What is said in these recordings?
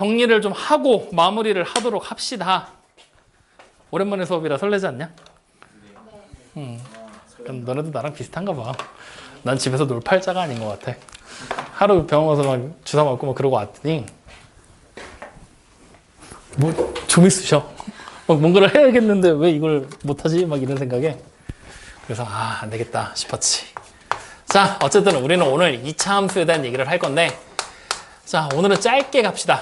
정리를 좀 하고 마무리를 하도록 합시다. 오랜만에 수업이라 설레지 않냐? 그럼 너네도 나랑 비슷한가 봐. 난 집에서 놀 팔자가 아닌 것 같아. 하루 병원 가서 막 주사 맞고 막 그러고 왔더니 뭐 좀 있으셔. 막 뭔가를 해야겠는데 왜 이걸 못하지? 막 이런 생각에 그래서 안 되겠다 싶었지. 자, 어쨌든 우리는 오늘 2차 함수에 대한 얘기를 할 건데 자, 오늘은 짧게 갑시다.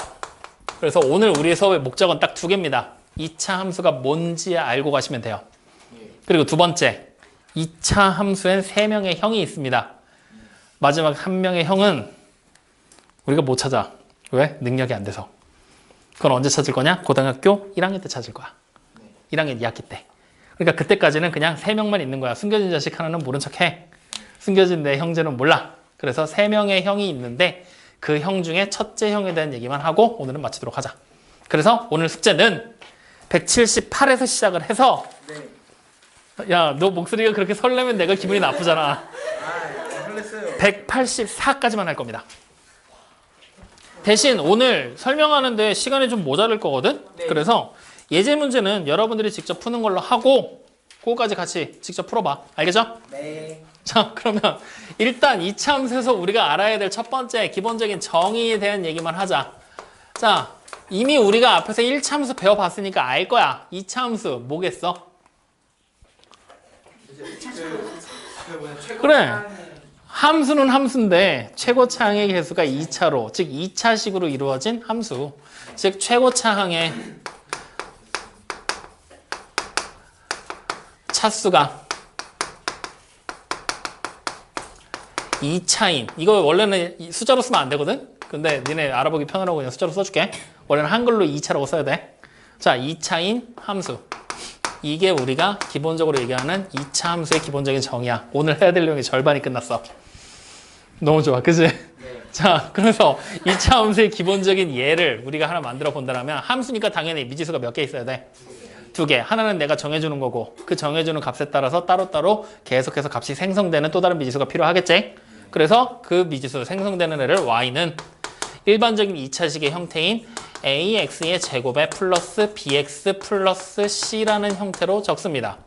그래서 오늘 우리의 수업의 목적은 딱 2개입니다. 2차 함수가 뭔지 알고 가시면 돼요. 그리고 두 번째, 2차 함수엔 3명의 형이 있습니다. 마지막 1명의 형은 우리가 못 찾아. 왜? 능력이 안 돼서. 그건 언제 찾을 거냐? 고등학교 1학년 때 찾을 거야. 1학년 2학기 때. 그러니까 그때까지는 그냥 3명만 있는 거야. 숨겨진 자식 하나는 모른 척해. 숨겨진 내 형제는 몰라. 그래서 3명의 형이 있는데 그 형 중에 첫째 형에 대한 얘기만 하고 오늘은 마치도록 하자. 그래서 오늘 숙제는 178에서 시작을 해서 야, 너 목소리가 그렇게 설레면 내가 기분이 나쁘잖아. 184까지만 할 겁니다. 대신 오늘 설명하는데 시간이 좀 모자랄 거거든? 그래서 예제 문제는 여러분들이 직접 푸는 걸로 하고 그거까지 같이 직접 풀어봐. 알겠죠? 네. 자, 그러면 일단 2차 함수에서 우리가 알아야 될 첫 번째 기본적인 정의에 대한 얘기만 하자. 자, 이미 우리가 앞에서 1차 함수 배워봤으니까 알 거야. 2차 함수 뭐겠어? 그래. 함수는 함수인데 최고차항의 개수가 2차로, 즉 2차식으로 이루어진 함수. 즉 최고차항의 차수가 2차인. 이거 원래는 숫자로 쓰면 안 되거든? 근데 니네 알아보기 편하라고 그냥 숫자로 써줄게. 원래는 한글로 2차라고 써야 돼. 자, 2차인 함수. 이게 우리가 기본적으로 얘기하는 2차 함수의 기본적인 정의야. 오늘 해야 될 내용의 절반이 끝났어. 너무 좋아, 그치? 네. 자, 그래서 2차 함수의 기본적인 예를 우리가 하나 만들어 본다면 함수니까 당연히 미지수가 몇 개 있어야 돼? 2개. 하나는 내가 정해주는 거고 그 정해주는 값에 따라서 따로따로 계속해서 값이 생성되는 또 다른 미지수가 필요하겠지? 그래서 그 미지수 생성되는 애를 y는 일반적인 2차식의 형태인 ax의 제곱에 플러스 bx 플러스 c라는 형태로 적습니다.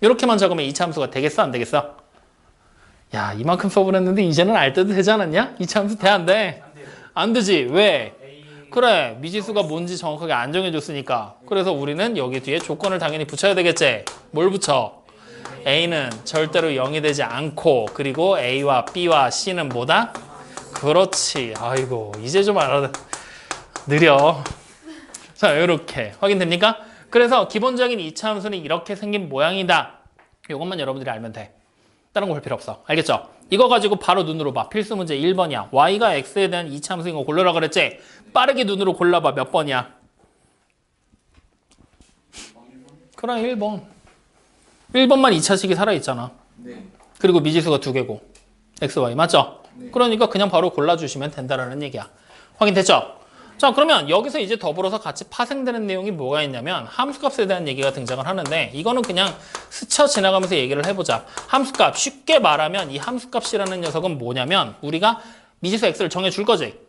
이렇게만 적으면 2차 함수가 되겠어? 안 되겠어? 야, 이만큼 수업을 했는데 이제는 알 때도 되지 않았냐? 2차 함수 돼? 안 돼? 안 되지. 왜? 그래, 미지수가 뭔지 정확하게 안 정해줬으니까. 그래서 우리는 여기 뒤에 조건을 당연히 붙여야 되겠지. 뭘 붙여? A는 절대로 0이 되지 않고 그리고 A와 B와 C는 뭐다? 그렇지. 아이고, 이제 좀 느려. 자, 이렇게 확인됩니까? 그래서 기본적인 2차 함수는 이렇게 생긴 모양이다. 이것만 여러분들이 알면 돼. 다른 거 볼 필요 없어. 알겠죠? 이거 가지고 바로 눈으로 봐. 필수 문제 1번이야. y가 x에 대한 2차 함수인 거 고르라 그랬지? 빠르게 눈으로 골라봐. 몇 번이야? 그럼 1번. 1번만 2차식이 살아있잖아. 네. 그리고 미지수가 2개고 x, y 맞죠? 네. 그러니까 그냥 바로 골라주시면 된다는 얘기야. 확인됐죠? 자, 그러면 여기서 이제 더불어서 같이 파생되는 내용이 뭐가 있냐면 함수값에 대한 얘기가 등장을 하는데 이거는 그냥 스쳐 지나가면서 얘기를 해보자. 함수값, 쉽게 말하면 이 함수값이라는 녀석은 뭐냐면 우리가 미지수 x를 정해줄 거지.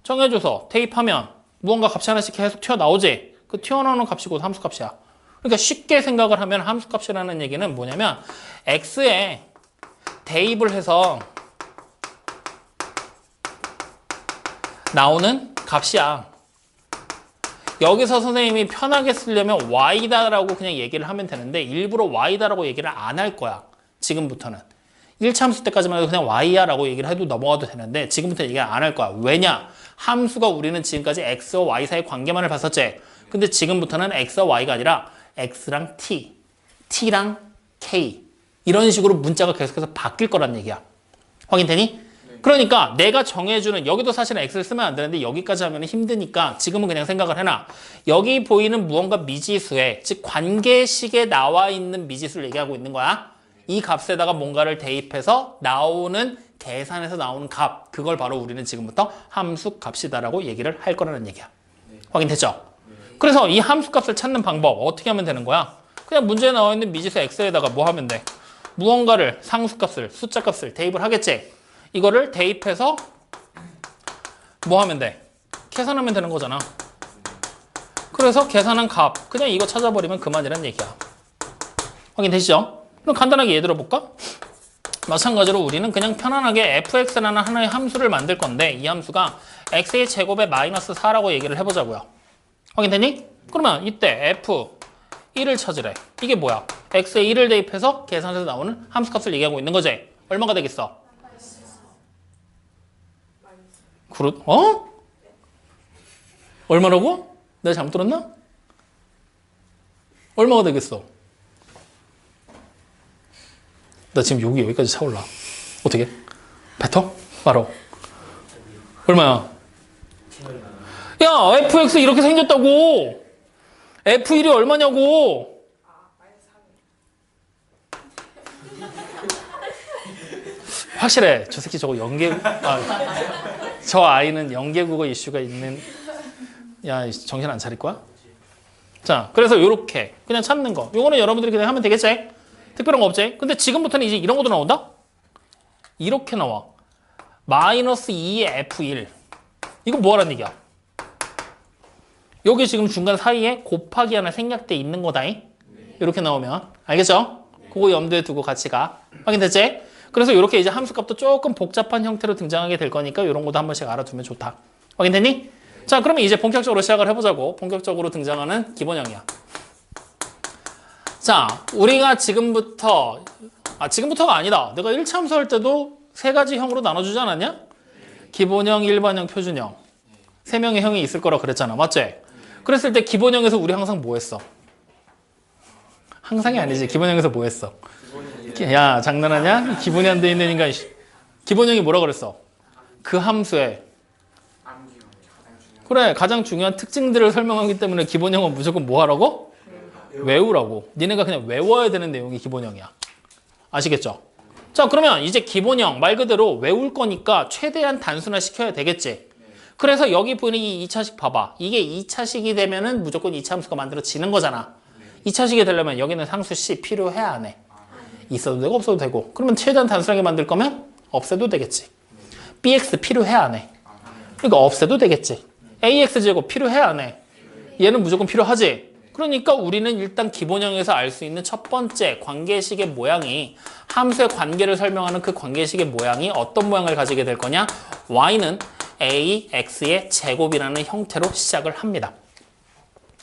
정해줘서 대입하면 무언가 값이 하나씩 계속 튀어나오지. 그 튀어나오는 값이 곧 함수값이야. 그러니까 쉽게 생각을 하면 함수값이라는 얘기는 뭐냐면 x에 대입을 해서 나오는 값이야. 여기서 선생님이 편하게 쓰려면 y다라고 그냥 얘기를 하면 되는데 일부러 y다라고 얘기를 안 할 거야. 지금부터는. 1차 함수 때까지만 해도 그냥 y야 라고 얘기를 해도 넘어가도 되는데 지금부터 얘기를 안 할 거야. 왜냐? 함수가 우리는 지금까지 x와 y 사이 관계만을 봤었지. 근데 지금부터는 x와 y가 아니라 x랑 t, t랑 k 이런 식으로 문자가 계속해서 바뀔 거란 얘기야. 확인되니? 그러니까 내가 정해주는 여기도 사실은 x를 쓰면 안 되는데 여기까지 하면 힘드니까 지금은 그냥 생각을 해놔. 여기 보이는 무언가 미지수에 즉 관계식에 나와 있는 미지수를 얘기하고 있는 거야. 이 값에다가 뭔가를 대입해서 나오는 계산해서 나오는 값 그걸 바로 우리는 지금부터 함수값이다라고 얘기를 할 거라는 얘기야. 확인됐죠? 그래서 이 함수값을 찾는 방법 어떻게 하면 되는 거야? 그냥 문제에 나와 있는 미지수 x에다가 뭐 하면 돼? 무언가를 상수값을 숫자값을 대입을 하겠지. 이거를 대입해서 뭐 하면 돼? 계산하면 되는 거잖아. 그래서 계산한 값 그냥 이거 찾아버리면 그만이란 얘기야. 확인되시죠? 그럼 간단하게 예를 들어볼까? 마찬가지로 우리는 그냥 편안하게 fx라는 하나의 함수를 만들 건데 이 함수가 x의 제곱에 마이너스 4라고 얘기를 해보자고요. 확인되니? 그러면 이때 f1을 찾으래. 이게 뭐야? x에 1을 대입해서 계산해서 나오는 함수값을 얘기하고 있는 거지. 얼마가 되겠어? 어? 얼마라고? 내가 잘못 들었나? 얼마가 되겠어? 나 지금 여기까지 차올라. 어떻게? 뱉어? 말어. 얼마야? 야, fx 이렇게 생겼다고. f1이 얼마냐고. 확실해. 저 새끼 저거 저 아이는 연계국어 이슈가 있는. 야, 정신 안 차릴 거야? 자, 그래서 요렇게 그냥 찾는 거. 요거는 여러분들이 그냥 하면 되겠지? 특별한 거 없지? 근데 지금부터는 이제 이런 것도 나온다? 이렇게 나와. 마이너스 2의 F1. 이거 뭐하라는 얘기야? 여기 지금 중간 사이에 곱하기 하나 생략돼 있는 거다잉? 이렇게 나오면. 알겠죠? 그거 염두에 두고 같이 가. 확인됐지? 그래서 이렇게 이제 함수값도 조금 복잡한 형태로 등장하게 될 거니까 이런 것도 한 번씩 알아두면 좋다. 확인됐니? 자, 그러면 이제 본격적으로 시작을 해보자고. 본격적으로 등장하는 기본형이야. 자, 우리가 지금부터가 아니다. 내가 1차 함수할 때도 세 가지 형으로 나눠주지 않았냐? 기본형, 일반형, 표준형. 세 명의 형이 있을 거라 그랬잖아. 맞지? 그랬을 때 기본형에서 우리 항상 뭐 했어? 항상이 아니지. 기본형에서 뭐 했어? 야, 장난하냐? 기본이 안 돼 있는 인간. 기본형이 뭐라 그랬어? 그 함수에. 그래, 가장 중요한 특징들을 설명하기 때문에 기본형은 무조건 뭐 하라고? 외우라고. 니네가 그냥 외워야 되는 내용이 기본형이야. 아시겠죠? 자, 그러면 이제 기본형 말 그대로 외울 거니까 최대한 단순화 시켜야 되겠지. 그래서 여기 보이는 이 2차식 봐봐. 이게 2차식이 되면은 무조건 2차 함수가 만들어지는 거잖아. 2차식이 되려면 여기는 상수 C 필요해 안 해? 있어도 되고 없어도 되고. 그러면 최대한 단순하게 만들 거면 없애도 되겠지. BX 필요해 안 해? 그러니까 없애도 되겠지. AX 제곱 필요해 안 해? 얘는 무조건 필요하지. 그러니까 우리는 일단 기본형에서 알 수 있는 첫 번째 관계식의 모양이 함수의 관계를 설명하는 그 관계식의 모양이 어떤 모양을 가지게 될 거냐? y는 ax의 제곱이라는 형태로 시작을 합니다.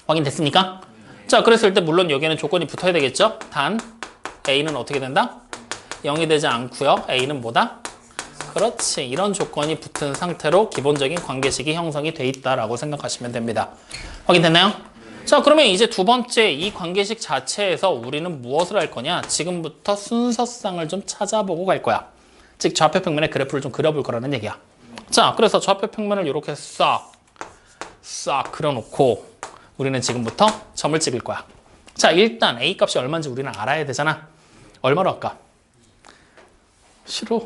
확인됐습니까? 자, 그랬을 때 물론 여기에는 조건이 붙어야 되겠죠? 단 a는 어떻게 된다? 0이 되지 않고요. a는 뭐다? 그렇지. 이런 조건이 붙은 상태로 기본적인 관계식이 형성이 돼 있다라고 생각하시면 됩니다. 확인됐나요? 자, 그러면 이제 두 번째 이 관계식 자체에서 우리는 무엇을 할 거냐? 지금부터 순서상을 좀 찾아보고 갈 거야. 즉 좌표 평면의 그래프를 좀 그려볼 거라는 얘기야. 자, 그래서 좌표 평면을 이렇게 싹 그려놓고 우리는 지금부터 점을 찍을 거야. 자, 일단 A 값이 얼마인지 우리는 알아야 되잖아. 얼마로 할까? 싫어.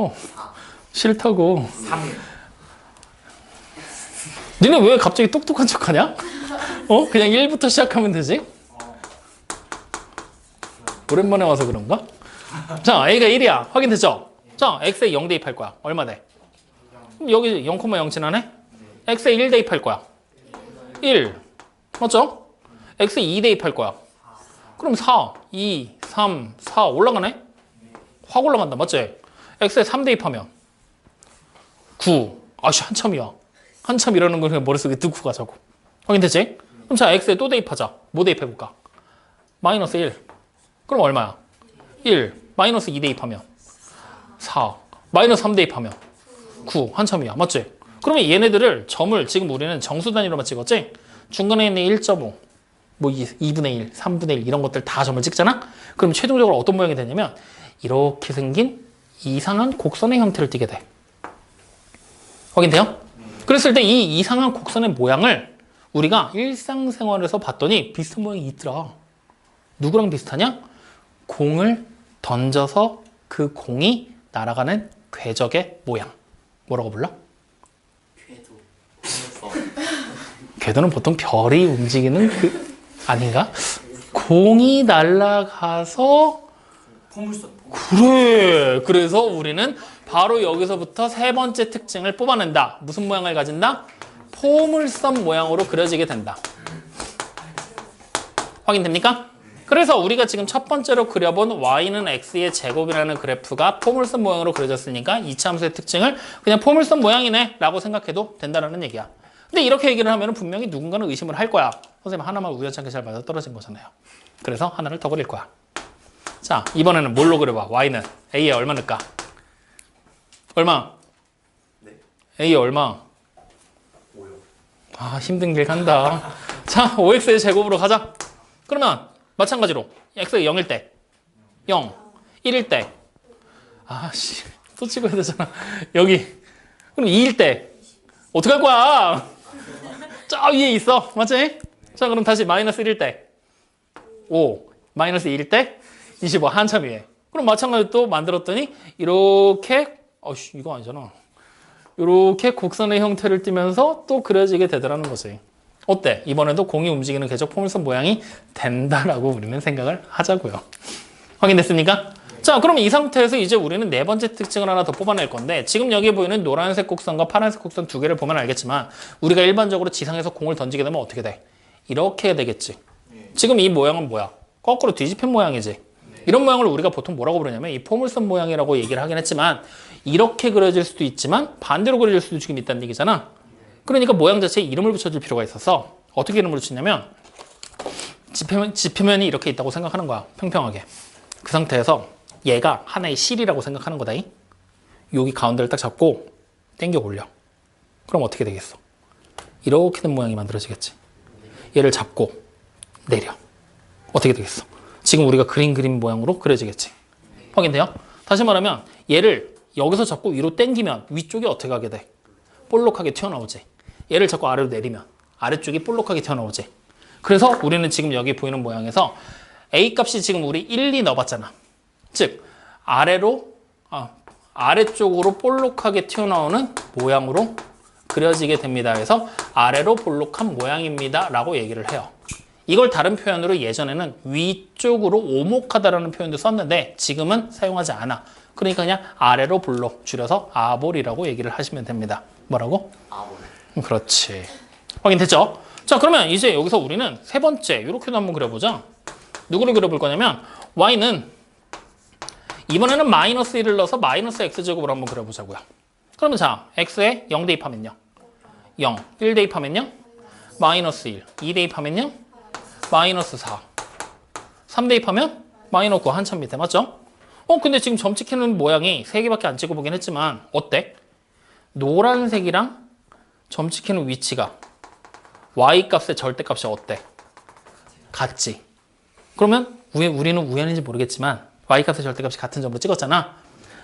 싫다고. 3. 니네 왜 갑자기 똑똑한 척하냐? 그냥 1부터 시작하면 되지? 오랜만에 와서 그런가? 자, A가 1이야. 확인됐죠? 자, X에 0 대입할 거야. 얼마 돼? 여기 0,0 지나네? X에 1 대입할 거야. 1. 맞죠? X에 2 대입할 거야. 그럼 4, 2, 3, 4 올라가네? 확 올라간다. 맞지? X에 3 대입하면 9. 아씨, 한참이야. 한참 이러는 걸 그냥 머릿속에 넣고 가자고. 확인됐지? 그럼 자, X에 또 대입하자. 뭐 대입해볼까? 마이너스 1. 그럼 얼마야? 1. 마이너스 2 대입하면 4. 마이너스 3 대입하면 9. 한참이야. 맞지? 그러면 얘네들을 점을 지금 우리는 정수 단위로만 찍었지? 중간에 있는 1.5, 뭐 2분의 1, 3분의 1 이런 것들 다 점을 찍잖아? 그럼 최종적으로 어떤 모양이 되냐면 이렇게 생긴 이상한 곡선의 형태를 띠게 돼. 확인돼요? 그랬을 때 이 이상한 곡선의 모양을 우리가 일상생활에서 봤더니 비슷한 모양이 있더라. 누구랑 비슷하냐? 공을 던져서 그 공이 날아가는 궤적의 모양. 뭐라고 불러? 궤도는 보통 별이 움직이는 아닌가? 공이 날아가서 포물선. 그래. 그래서 우리는 바로 여기서부터 세 번째 특징을 뽑아낸다. 무슨 모양을 가진다? 포물선 모양으로 그려지게 된다. 확인됩니까? 그래서 우리가 지금 첫 번째로 그려본 y는 x의 제곱이라는 그래프가 포물선 모양으로 그려졌으니까 이차 함수의 특징을 그냥 포물선 모양이네 라고 생각해도 된다는 얘기야. 근데 이렇게 얘기를 하면 분명히 누군가는 의심을 할 거야. 선생님 하나만 우연찮게 잘 맞아 떨어진 거잖아요. 그래서 하나를 더 그릴 거야. 자, 이번에는 뭘로 그려봐? y는 a에 얼마 넣을까? 얼마? 네. a에 얼마? 5요. 아, 힘든 길 간다. 자, 5x의 제곱으로 가자. 그러면 마찬가지로 x가 0일 때 0, 1일 때 아씨 또 찍어야 되잖아. 여기 그럼 2일 때 어떻게 할 거야? 저 위에 있어. 맞지? 자, 그럼 다시 마이너스 1일 때 5, 마이너스 2일 때 25 한참 위에. 그럼 마찬가지로 또 만들었더니 이렇게 아씨 이거 아니잖아. 이렇게 곡선의 형태를 띠면서 또 그려지게 되더라는 거지. 어때? 이번에도 공이 움직이는 궤적 포물선 모양이 된다라고 우리는 생각을 하자고요. 확인됐습니까? 자, 그럼 이 상태에서 이제 우리는 네 번째 특징을 하나 더 뽑아낼 건데 지금 여기 보이는 노란색 곡선과 파란색 곡선 두 개를 보면 알겠지만 우리가 일반적으로 지상에서 공을 던지게 되면 어떻게 돼? 이렇게 되겠지. 지금 이 모양은 뭐야? 거꾸로 뒤집힌 모양이지. 이런 모양을 우리가 보통 뭐라고 부르냐면 이 포물선 모양이라고 얘기를 하긴 했지만 이렇게 그려질 수도 있지만 반대로 그려질 수도 지금 있다는 얘기잖아. 그러니까 모양 자체에 이름을 붙여줄 필요가 있어서 어떻게 이름을 붙이냐면 지표면이 이렇게 있다고 생각하는 거야. 평평하게. 그 상태에서 얘가 하나의 실이라고 생각하는 거다. 여기 가운데를 딱 잡고 당겨 올려. 그럼 어떻게 되겠어? 이렇게 된 모양이 만들어지겠지. 얘를 잡고 내려. 어떻게 되겠어? 지금 우리가 그린 모양으로 그려지겠지. 확인돼요? 다시 말하면 얘를 여기서 잡고 위로 당기면 위쪽이 어떻게 하게 돼? 볼록하게 튀어나오지. 얘를 잡고 아래로 내리면 아래쪽이 볼록하게 튀어나오지. 그래서 우리는 지금 여기 보이는 모양에서 A 값이 지금 우리 1, 2 넣어봤잖아. 즉 아래쪽으로 볼록하게 튀어나오는 모양으로 그려지게 됩니다. 그래서 아래로 볼록한 모양입니다 라고 얘기를 해요. 이걸 다른 표현으로 예전에는 위쪽으로 오목하다라는 표현도 썼는데 지금은 사용하지 않아. 그러니까 그냥 아래로 볼록 줄여서 아볼이라고 얘기를 하시면 됩니다. 뭐라고? 아볼. 그렇지. 확인됐죠? 자, 그러면 이제 여기서 우리는 세 번째 이렇게도 한번 그려보자. 누구를 그려볼 거냐면 y는 이번에는 마이너스 1을 넣어서 마이너스 x제곱으로 한번 그려보자고요. 그러면 자, x에 0 대입하면요. 0, 1 대입하면요. 마이너스 1, 2 대입하면요. 마이너스 4, 3 대입하면 마이너스 9 한참 밑에 맞죠? 근데 지금 점 찍히는 모양이 3개밖에 안 찍어보긴 했지만 어때? 노란색이랑 점 찍히는 위치가 y값의 절대값이 어때? 같지? 그러면 우리는 우연인지 모르겠지만 y값의 절대값이 같은 점으로 찍었잖아.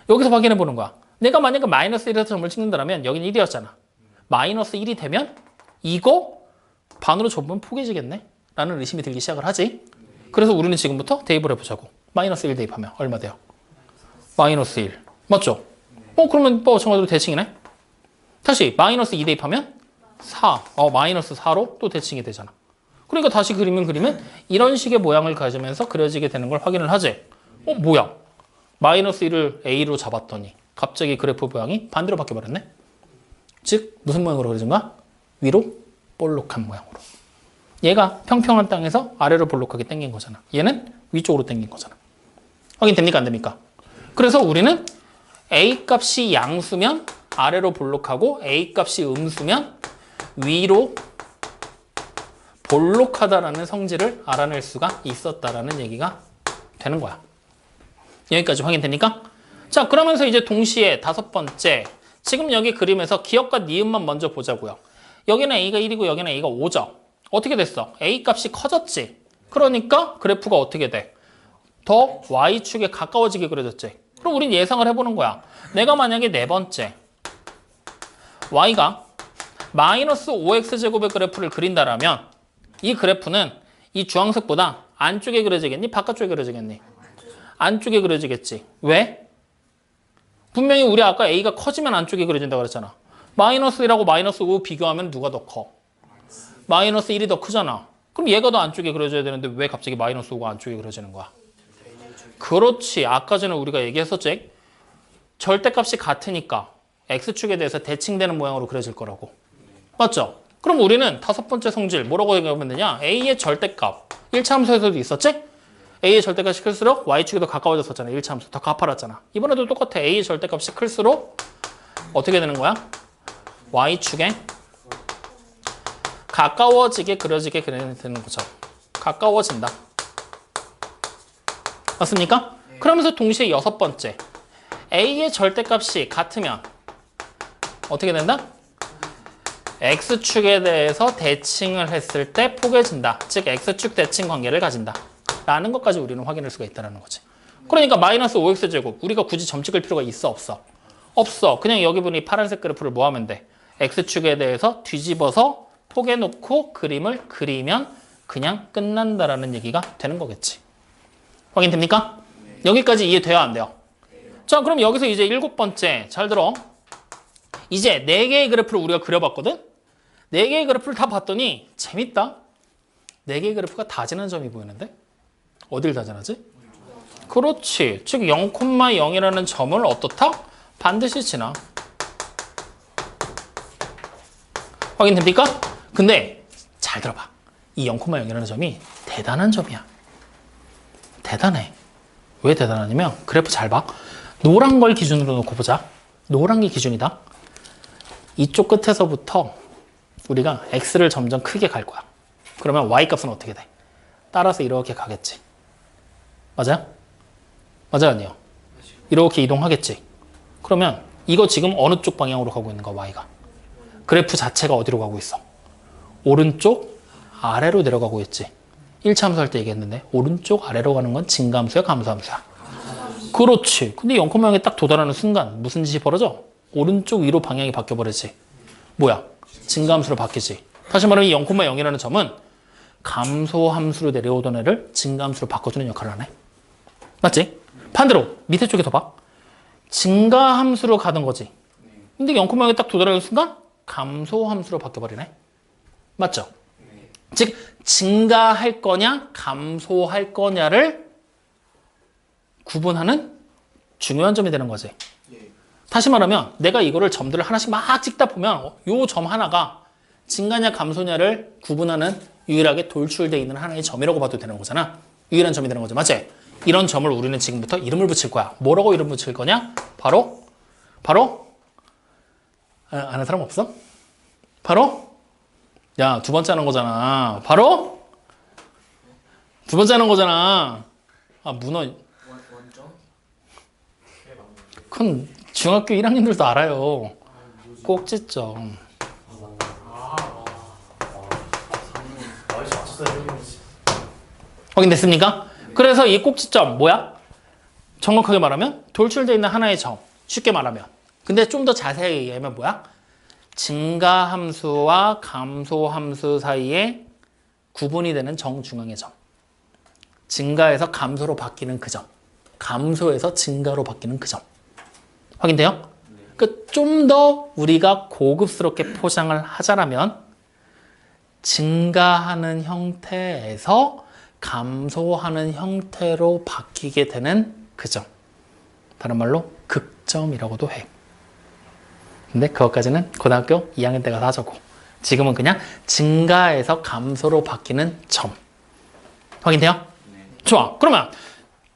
여기서 확인해 보는 거야. 내가 만약에 마이너스 1에서 점을 찍는다면 여기는 1이었잖아. 마이너스 1이 되면 이거 반으로 접으면 포개지겠네? 라는 의심이 들기 시작을 하지. 그래서 우리는 지금부터 대입을 해보자고. 마이너스 1 대입하면 얼마 돼요? 마이너스 1. 맞죠? 그러면 마찬가지로 대칭이네? 다시 마이너스 2 대입하면 4. 마이너스 4로 또 대칭이 되잖아. 그러니까 다시 그리면 이런 식의 모양을 가지면서 그려지게 되는 걸 확인을 하지. 뭐야? 마이너스 1을 A로 잡았더니 갑자기 그래프 모양이 반대로 바뀌어버렸네? 즉 무슨 모양으로 그려진 거야? 위로 볼록한 모양으로. 얘가 평평한 땅에서 아래로 볼록하게 당긴 거잖아. 얘는 위쪽으로 당긴 거잖아. 확인됩니까? 안 됩니까? 그래서 우리는 A 값이 양수면 아래로 볼록하고 A 값이 음수면 위로 볼록하다라는 성질을 알아낼 수가 있었다라는 얘기가 되는 거야. 여기까지 확인됩니까? 자, 그러면서 이제 동시에 다섯 번째, 지금 여기 그림에서 기억과 니은만 먼저 보자고요. 여기는 A가 1이고 여기는 A가 5죠. 어떻게 됐어? A 값이 커졌지. 그러니까 그래프가 어떻게 돼? 더 Y축에 가까워지게 그려졌지. 그럼 우린 예상을 해보는 거야. 내가 만약에 네 번째 Y가 마이너스 5x제곱의 그래프를 그린다라면 이 그래프는 이 주황색보다 안쪽에 그려지겠니? 바깥쪽에 그려지겠니? 안쪽에 그려지겠지. 왜? 분명히 우리 아까 A가 커지면 안쪽에 그려진다고 그랬잖아. 마이너스 1하고 마이너스 5 비교하면 누가 더 커? 마이너스 1이 더 크잖아. 그럼 얘가 더 안쪽에 그려져야 되는데 왜 갑자기 마이너스 5가 안쪽에 그려지는 거야? 그렇지. 아까 전에 우리가 얘기했었지. 절대값이 같으니까 x축에 대해서 대칭되는 모양으로 그려질 거라고. 맞죠? 그럼 우리는 다섯 번째 성질 뭐라고 얘기하면 되냐? A의 절대값. 1차 함수에서도 있었지? a의 절대값이 클수록 y축이 더 가까워졌었잖아. 1차 함수 더 가파랐잖아. 이번에도 똑같아. a의 절대값이 클수록 어떻게 되는 거야? y축에 가까워지게 그려지게 되는 거죠. 가까워진다. 맞습니까? 그러면서 동시에 여섯 번째 a의 절대값이 같으면 어떻게 된다? x축에 대해서 대칭을 했을 때 포개진다. 즉 x축 대칭 관계를 가진다. 라는 것까지 우리는 확인할 수가 있다는 거지. 그러니까 마이너스 5x제곱 우리가 굳이 점 찍을 필요가 있어 없어? 없어. 그냥 여기 보니 파란색 그래프를 뭐 하면 돼? x축에 대해서 뒤집어서 포개놓고 그림을 그리면 그냥 끝난다라는 얘기가 되는 거겠지. 확인됩니까? 여기까지 이해돼요 안 돼요? 자 그럼 여기서 이제 일곱 번째 잘 들어. 이제 4개의 그래프를 우리가 그려봤거든? 4개의 그래프를 다 봤더니 재밌다. 4개의 그래프가 다 지난 점이 보이는데? 어딜 다 지나지? 그렇지. 즉 0,0이라는 점을 어떻다? 반드시 지나. 확인됩니까? 근데 잘 들어봐. 이 0,0이라는 점이 대단한 점이야. 대단해. 왜 대단하냐면 그래프 잘 봐. 노란 걸 기준으로 놓고 보자. 노란 게 기준이다. 이쪽 끝에서부터 우리가 x를 점점 크게 갈 거야. 그러면 y 값은 어떻게 돼? 따라서 이렇게 가겠지. 맞아요? 맞아요? 아니요? 이렇게 이동하겠지. 그러면 이거 지금 어느 쪽 방향으로 가고 있는 거야, y가? 그래프 자체가 어디로 가고 있어? 오른쪽 아래로 내려가고 있지. 1차 함수 할 때 얘기했는데 오른쪽 아래로 가는 건 증가함수야, 감소함수야? 그렇지. 근데 0,0에 딱 도달하는 순간 무슨 짓이 벌어져? 오른쪽 위로 방향이 바뀌어버리지. 뭐야? 증가함수로 바뀌지. 다시 말하면 이 0,0이라는 점은 감소함수로 내려오던 애를 증가함수로 바꿔주는 역할을 하네. 맞지? 반대로 밑에 쪽에 더 봐. 증가함수로 가던 거지. 근데 0,0에 딱 도달하는 순간 감소함수로 바뀌어버리네. 맞죠? 즉 증가할 거냐 감소할 거냐를 구분하는 중요한 점이 되는 거지. 다시 말하면 내가 이거를 점들을 하나씩 막 찍다 보면 요 점 하나가 증가냐 감소냐를 구분하는 유일하게 돌출되어 있는 하나의 점이라고 봐도 되는 거잖아. 유일한 점이 되는 거죠. 맞지? 이런 점을 우리는 지금부터 이름을 붙일 거야. 뭐라고 이름 붙일 거냐? 바로 아는 사람 없어? 바로 야, 두 번째 하는 거잖아. 바로 두 번째 하는 거잖아. 아, 문어. 원점? 그건 중학교 1학년들도 알아요. 꼭지점. 확인됐습니까? 그래서 이 꼭지점 뭐야? 정확하게 말하면 돌출되어 있는 하나의 점. 쉽게 말하면. 근데 좀 더 자세히 얘기하면 뭐야? 증가함수와 감소함수 사이에 구분이 되는 정중앙의 점. 증가에서 감소로 바뀌는 그 점. 감소에서 증가로 바뀌는 그 점. 확인돼요? 그 좀 더 우리가 고급스럽게 포장을 하자라면 증가하는 형태에서 감소하는 형태로 바뀌게 되는 그 점. 다른 말로 극점이라고도 해. 근데 그것까지는 고등학교 2학년 때 가서 하자고. 지금은 그냥 증가에서 감소로 바뀌는 점. 확인돼요? 네. 좋아. 그러면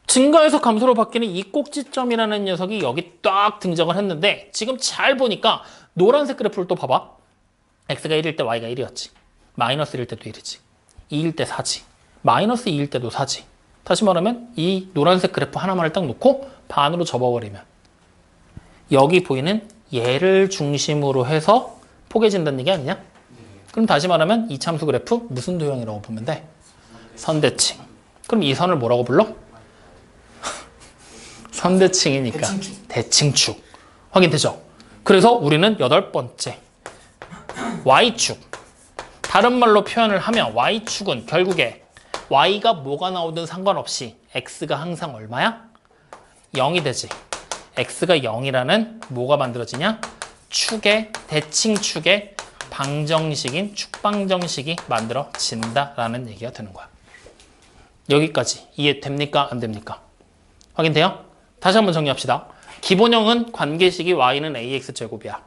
증가에서 감소로 바뀌는 이 꼭지점이라는 녀석이 여기 딱 등장을 했는데 지금 잘 보니까 노란색 그래프를 또 봐봐. x가 1일 때 y가 1이었지. 마이너스 1일 때도 1이지. 2일 때 4지. 마이너스 2일 때도 4지. 다시 말하면 이 노란색 그래프 하나만을 딱 놓고 반으로 접어버리면 여기 보이는 얘를 중심으로 해서 포개진다는 얘기 아니냐? 그럼 다시 말하면 이 참수 그래프 무슨 도형이라고 보면 돼? 선대칭. 그럼 이 선을 뭐라고 불러? 선대칭이니까 대칭축. 확인되죠? 그래서 우리는 여덟 번째 y축. 다른 말로 표현을 하면 y축은 결국에 y가 뭐가 나오든 상관없이 x가 항상 얼마야? 0이 되지. x가 0이라는 뭐가 만들어지냐? 축의 대칭축의 방정식인 축방정식이 만들어진다라는 얘기가 되는 거야. 여기까지 이해됩니까? 안 됩니까? 확인돼요? 다시 한번 정리합시다. 기본형은 관계식이 y는 ax제곱이야.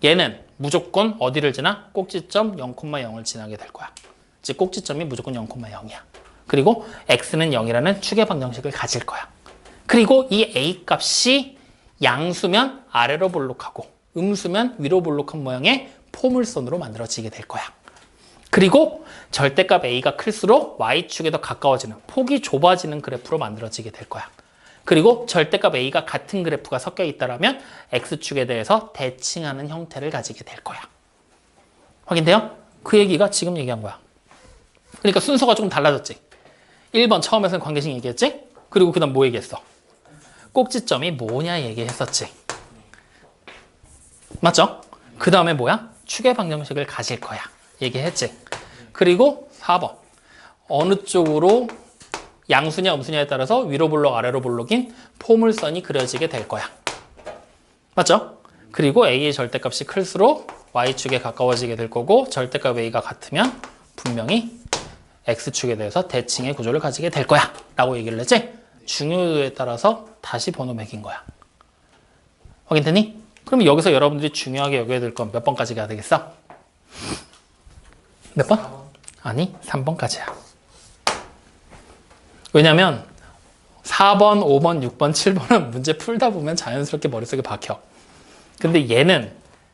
얘는 무조건 어디를 지나? 꼭지점 0,0을 지나게 될 거야. 즉 꼭지점이 무조건 0,0이야. 그리고 x는 0이라는 축의 방정식을 가질 거야. 그리고 이 a 값이 양수면 아래로 볼록하고 음수면 위로 볼록한 모양의 포물선으로 만들어지게 될 거야. 그리고 절대값 a가 클수록 y축에 더 가까워지는 폭이 좁아지는 그래프로 만들어지게 될 거야. 그리고 절대값 a가 같은 그래프가 섞여 있다면 x축에 대해서 대칭하는 형태를 가지게 될 거야. 확인돼요? 그 얘기가 지금 얘기한 거야. 그러니까 순서가 조금 달라졌지. 1번 처음에서는 관계식 얘기했지? 그리고 그 다음 뭐 얘기했어? 꼭지점이 뭐냐 얘기했었지. 맞죠? 그 다음에 뭐야? 축의 방정식을 가질 거야. 얘기했지. 그리고 4번. 어느 쪽으로 양수냐 음수냐에 따라서 위로 볼록 아래로 볼록인 포물선이 그려지게 될 거야. 맞죠? 그리고 a의 절대값이 클수록 y축에 가까워지게 될 거고 절대값 a가 같으면 분명히 x축에 대해서 대칭의 구조를 가지게 될 거야 라고 얘기를 했지? 중요도에 따라서 다시 번호 매긴 거야. 확인되니? 그럼 여기서 여러분들이 중요하게 여겨야 될 건 몇 번까지 가야 되겠어? 몇 번? 아니 3번까지야. 왜냐면 4번, 5번, 6번, 7번은 문제 풀다 보면 자연스럽게 머릿속에 박혀. 근데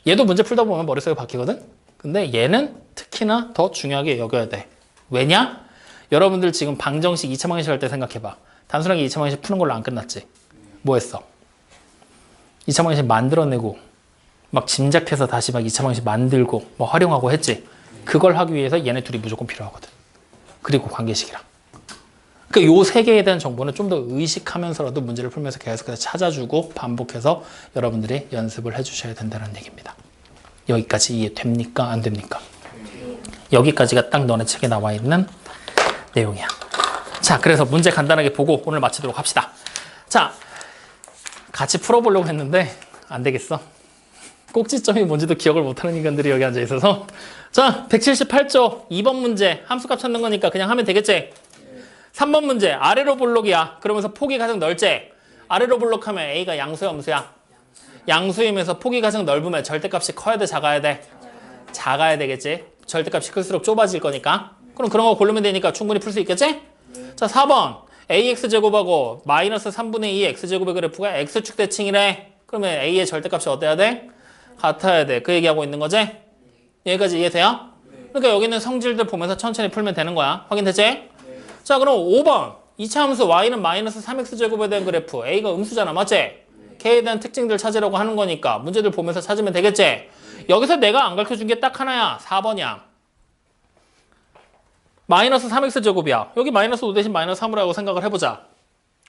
얘도 문제 풀다 보면 머릿속에 박히거든? 근데 얘는 특히나 더 중요하게 여겨야 돼. 왜냐? 여러분들 지금 방정식 2차 방정식 할 때 생각해봐. 단순하게 2차 방정식 푸는 걸로 안 끝났지. 뭐 했어? 2차 방정식 만들어내고 막 짐작해서 다시 막 2차 방정식 만들고 뭐 활용하고 했지. 그걸 하기 위해서 얘네 둘이 무조건 필요하거든. 그리고 관계식이랑. 그러니까 요 세 개에 대한 정보는 좀 더 의식하면서라도 문제를 풀면서 계속해서 찾아주고 반복해서 여러분들이 연습을 해주셔야 된다는 얘기입니다. 여기까지 이해됩니까? 안 됩니까? 여기까지가 딱 너네 책에 나와 있는 내용이야. 자, 그래서 문제 간단하게 보고 오늘 마치도록 합시다. 자, 같이 풀어보려고 했는데 안 되겠어. 꼭지점이 뭔지도 기억을 못하는 인간들이 여기 앉아 있어서. 자, 178조 2번 문제 함수값 찾는 거니까 그냥 하면 되겠지? 3번 문제 아래로 볼록이야. 그러면서 폭이 가장 넓지? 아래로 볼록하면 a가 양수야 음수야? 양수이면서 폭이 가장 넓으면 절대값이 커야 돼 작아야 돼? 작아야 되겠지? 절대값이 클수록 좁아질 거니까. 그럼 그런 거 고르면 되니까 충분히 풀 수 있겠지? 자, 4번 ax제곱하고 마이너스 3분의 2 x제곱의 그래프가 x축 대칭이래. 그러면 a의 절대값이 어때야 돼? 같아야 돼. 그 얘기하고 있는 거지? 여기까지 이해돼요? 그러니까 여기는 성질들 보면서 천천히 풀면 되는 거야. 확인됐지? 자, 그럼 5번 2차 함수 y는 마이너스 3x제곱에 대한 그래프 a가 음수잖아. 맞지? k에 대한 특징들 찾으려고 하는 거니까 문제들 보면서 찾으면 되겠지? 여기서 내가 안 가르쳐준 게 딱 하나야. 4번이야. 마이너스 3x제곱이야. 여기 마이너스 5 대신 마이너스 3으로 하고 생각을 해보자.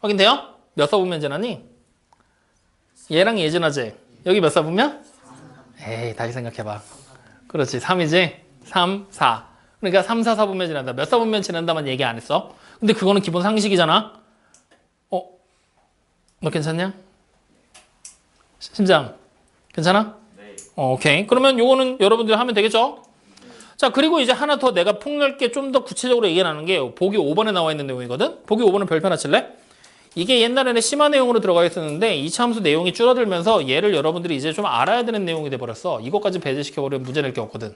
확인돼요? 몇 사분면 지나니? 얘랑 얘 지나지? 여기 몇 사분면? 에이, 다시 생각해봐. 그렇지, 3이지? 3, 4. 그러니까 3, 4, 4분면 지난다. 몇 사분면 지난다만 얘기 안 했어. 근데 그거는 기본 상식이잖아. 너 괜찮냐? 심장 괜찮아? 네. 오케이. 그러면 요거는 여러분들이 하면 되겠죠? 자, 그리고 이제 하나 더 내가 폭넓게 좀 더 구체적으로 얘기하는 게 보기 5번에 나와 있는 내용이거든? 보기 5번은 별표 하나 칠래? 이게 옛날에는 심화 내용으로 들어가 있었는데 2차 함수 내용이 줄어들면서 얘를 여러분들이 이제 좀 알아야 되는 내용이 돼버렸어. 이것까지 배제시켜버리면 문제 낼 게 없거든.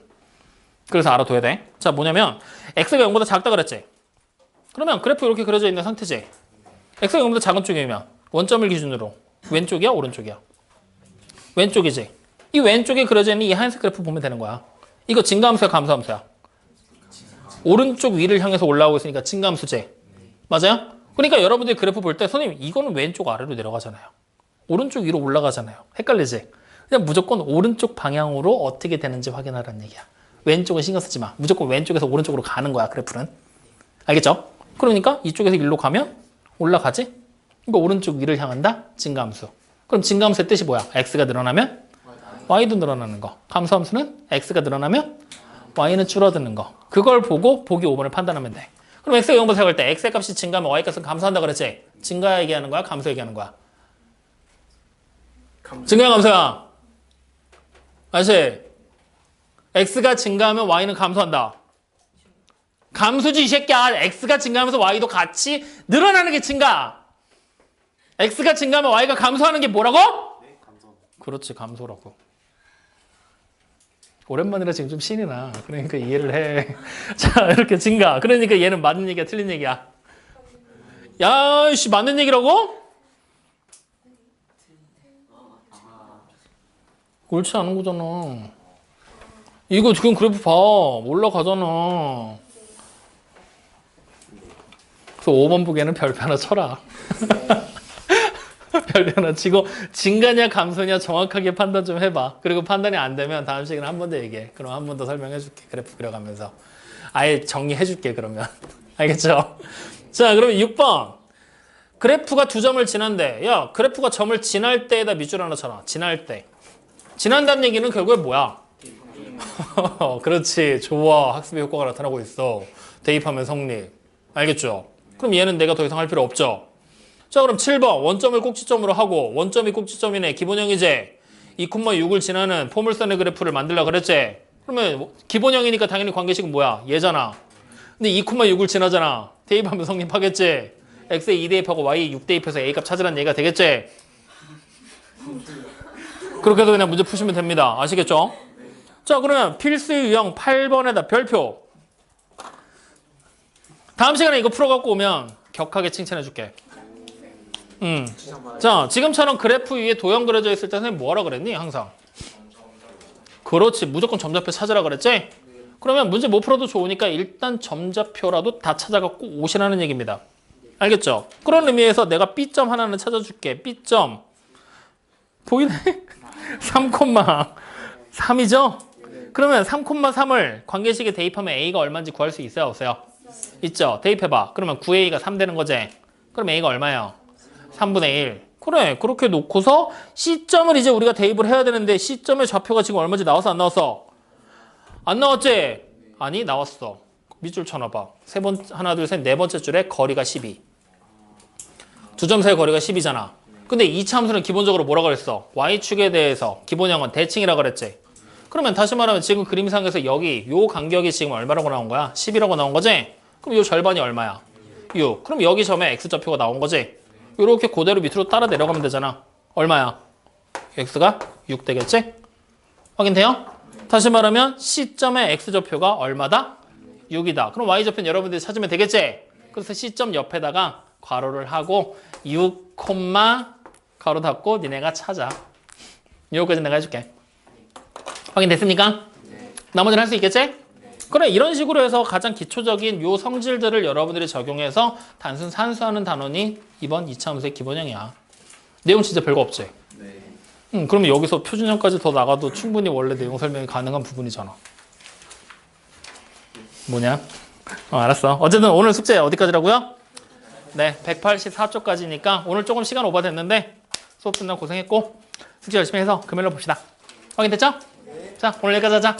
그래서 알아둬야 돼. 자, 뭐냐면 x가 0보다 작다 그랬지? 그러면 그래프 이렇게 그려져 있는 상태지? x가 0보다 작은 쪽이면 원점을 기준으로 왼쪽이야 오른쪽이야? 왼쪽이지? 이 왼쪽에 그려져 있는 이 하얀색 그래프 보면 되는 거야. 이거 증가함수야 감소함수야? 오른쪽 위를 향해서 올라오고 있으니까 증가함수지? 맞아요? 그러니까 여러분들이 그래프 볼 때 선생님 이거는 왼쪽 아래로 내려가잖아요. 오른쪽 위로 올라가잖아요. 헷갈리지? 그냥 무조건 오른쪽 방향으로 어떻게 되는지 확인하라는 얘기야. 왼쪽은 신경 쓰지 마. 무조건 왼쪽에서 오른쪽으로 가는 거야 그래프는. 알겠죠? 그러니까 이쪽에서 일로 가면 올라가지? 이거 오른쪽 위를 향한다? 증가함수. 그럼 증가함수의 뜻이 뭐야? x가 늘어나면 y도 늘어나는 거. 감소함수는 x가 늘어나면 y는 줄어드는 거. 그걸 보고 보기 5번을 판단하면 돼. 그럼 x가 0보다 작을 때 x의 값이 증가하면 y 값은 감소한다 그랬지? 증가 얘기하는 거야? 감소 얘기하는 거야? 증가야 감소야? 아시? x가 증가하면 y는 감소한다. 감소지 이 새끼야. x가 증가하면서 y도 같이 늘어나는 게 증가. x가 증가하면 y가 감소하는 게 뭐라고? 네, 감사합니다. 그렇지, 감소라고. 오랜만이라 지금 좀 신이 나. 그러니까 이해를 해. 자, 이렇게 증가. 그러니까 얘는 맞는 얘기야, 틀린 얘기야? 야, 씨, 맞는 얘기라고? 옳지 않은 거잖아. 이거 지금 그래프 봐. 올라가잖아. 그래서 5번 보기에는 별표 하나 쳐라. 별표 하나 치고 증가냐 감소냐 정확하게 판단 좀 해봐. 그리고 판단이 안 되면 다음 시간에 한 번 더 얘기해. 그럼 한 번 더 설명해 줄게. 그래프 그려가면서. 아예 정리해 줄게 그러면. 알겠죠? 자, 그러면 6번. 그래프가 2점을 지난대. 야, 그래프가 점을 지날 때에다 밑줄 하나 쳐라. 지날 때. 지난다는 얘기는 결국에 뭐야? 그렇지. 좋아. 학습의 효과가 나타나고 있어. 대입하면 성립. 알겠죠? 그럼 얘는 내가 더 이상 할 필요 없죠? 자, 그럼 7번. 원점을 꼭지점으로 하고 원점이 꼭지점이네. 기본형이제 2,6을 지나는 포물선의 그래프를 만들려고 그랬지? 그러면 기본형이니까 당연히 관계식은 뭐야? 얘잖아. 근데 2,6을 지나잖아. 대입하면 성립하겠지? x에 2 대입하고 y에 6 대입해서 a 값 찾으라는 얘기가 되겠지? 그렇게 해서 그냥 문제 푸시면 됩니다. 아시겠죠? 자, 그러면 필수 유형 8번에다 별표. 다음 시간에 이거 풀어갖고 오면 격하게 칭찬해 줄게. 자, 지금처럼 그래프 위에 도형 그려져 있을 때 선생님 뭐하라 그랬니? 항상. 그렇지. 무조건 점좌표 찾으라 그랬지? 그러면 문제 못 풀어도 좋으니까 일단 점좌표라도 다 찾아갖고 오시라는 얘기입니다. 알겠죠? 그런 의미에서 내가 B점 하나는 찾아줄게. B점. 보이네? 3,3이죠? 그러면 3,3을 관계식에 대입하면 A가 얼마인지 구할 수 있어요? 없어요? 있죠? 대입해봐. 그러면 9A가 3 되는 거지? 그럼 A가 얼마예요? 3분의 1. 그래. 그렇게 놓고서 C점을 이제 우리가 대입을 해야 되는데 C점의 좌표가 지금 얼마인지 나왔어? 안 나왔어? 안 나왔지? 아니, 나왔어. 밑줄 쳐놔봐. 하나, 둘, 셋, 네 번째 줄에 거리가 12. 두 점 사이 거리가 10이잖아. 근데 이차 함수는 기본적으로 뭐라 그랬어? Y축에 대해서 기본형은 대칭이라 그랬지? 그러면 다시 말하면 지금 그림상에서 여기 요 간격이 지금 얼마라고 나온 거야? 10이라고 나온 거지? 그럼 요 절반이 얼마야? 6. 그럼 여기 점에 X좌표가 나온 거지? 요렇게 그대로 밑으로 따라 내려가면 되잖아. 얼마야? X가 6 되겠지? 확인돼요? 다시 말하면 C점의 X좌표가 얼마다? 6이다. 그럼 Y좌표는 여러분들이 찾으면 되겠지? 그래서 C점 옆에다가 괄호를 하고 6, 가로 닫고 니네가 찾아. 요거까지 내가 해줄게. 확인됐습니까? 나머지는 할 수 있겠지? 그래, 이런 식으로 해서 가장 기초적인 요 성질들을 여러분들이 적용해서 단순 산수하는 단원이 이번 2차 함수의 기본형이야. 내용 진짜 별거 없지? 네. 그러면 여기서 표준형까지 더 나가도 충분히 원래 내용 설명이 가능한 부분이잖아. 뭐냐? 알았어. 어쨌든 오늘 숙제 어디까지라고요? 네, 184쪽까지니까 오늘 조금 시간 오버됐는데 수업 끝나고 고생했고 숙제 열심히 해서 금요일로 봅시다. 확인됐죠? 네. 자, 오늘 여기까지 하자.